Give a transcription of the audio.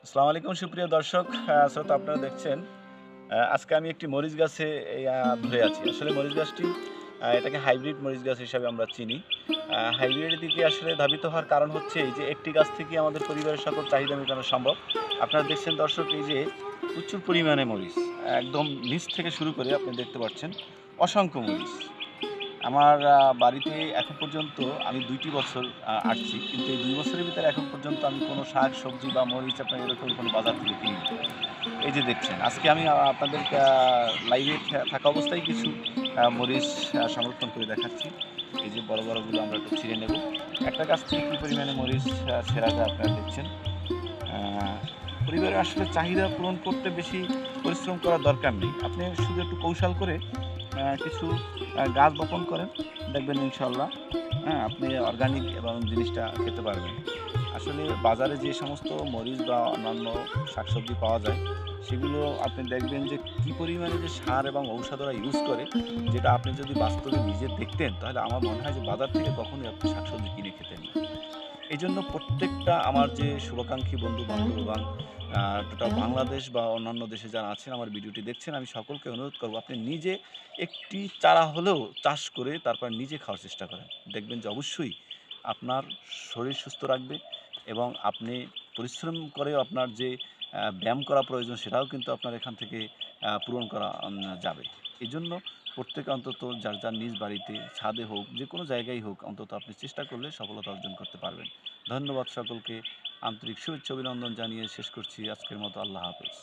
আসসালামু আলাইকুম সুপ্রিয় দর্শক শ্রোতা আপনারা দেখছেন আজকে আমি একটি মরিচ গাছে ধরে আছি। আসলে মরিচ গাছটি এটাকে হাইব্রিড মরিচ গাছ হিসাবে আমরা চিনি। হাইব্রিডের দিকে আসলে ধাবিত হওয়ার কারণ হচ্ছে এই যে একটি গাছ থেকে আমাদের পরিবারের সকল চাহিদা মেটানো সম্ভব। আপনারা দেখছেন দর্শক এই যে প্রচুর পরিমাণে মরিচ একদম নিচ থেকে শুরু করে আপনি দেখতে পাচ্ছেন অসংখ্য মরিচ। আমার বাড়িতে এখন পর্যন্ত আমি ২ টি বছর আসছি। কিন্তু এই ২ বছরের ভিতরে এখন পর্যন্ত আমি কোনো শাক-সবজি বা মরিচ আপনার এরকম কোনো বাজার থেকে কিনিনি। এই যে দেখছেন, আজকে আমি আপনাদের লাইভে থাকা অবস্থায় কিছু মরিচ সংরক্ষণ করে দেখাচ্ছি। এই যে বড়, বড়গুলো আমরা একটু ছিঁড়ে নেব। একটা গাছ থেকে কি পরিমাণে মরিচ ছেঁড়া যায় আপনারা দেখছেন। আ পরিবারের আসলে চাহিদা পূরণ করতে বেশি পরিশ্রম করার দরকার নেই। আপনি শুধু একটু কৌশল করে কিছু গাছ বপন করেন। দেখবেন ইনশাআল্লাহ আপনি অর্গানিক এবং জিনিসটা খেতে পারবেন। আসলে বাজারে যে সমস্ত মরিচ বা অন্যান্য শাকসবজি পাওয়া যায়, সেগুলো আপনি দেখবেন যে কি পরিমাণে যে সার এবং ঔষধ ওরা ইউজ করে, যেটা আপনি যদি বাস্তবে নিজে দেখতেন, তাহলে আমার মনে হয় যে বাজার থেকে কখনোই আপনি শাকসবজি কিনে খেতেন না। এইজন্য প্রত্যেকটা আমার যে শুভাকাঙ্ক্ষী বন্ধু-বান্ধব এবং টোটাল বাংলাদেশ বা অন্যান্য দেশে যারা আছেন আমার ভিডিওটি দেখছেন, আমি সকলকে অনুরোধ করব আপনি নিজে একটি চারা হলেও চাষ করে তারপর নিজে খাওয়ার চেষ্টা করেন। দেখবেন যে অবশ্যই আপনার শরীর সুস্থ রাখবে এবং আপনি পরিশ্রম করেও আপনার যে ব্যায়াম করা প্রয়োজন সেটাও কিন্তু আপনার এখান থেকে পূরণ করা যাবে। এজন্য প্রত্যেকে অন্তত যার, যার নিজ বাড়িতে ছাদে হোক, যেকোনো জায়গায় হোক অন্তত আপনি চেষ্টা করলে সফলতা অর্জন করতে পারবেন। ধন্যবাদ সকলকে। আন্তরিক শুভেচ্ছা অভিনন্দন জানিয়ে শেষ করছি আজকের মতো। আল্লাহ হাফেজ।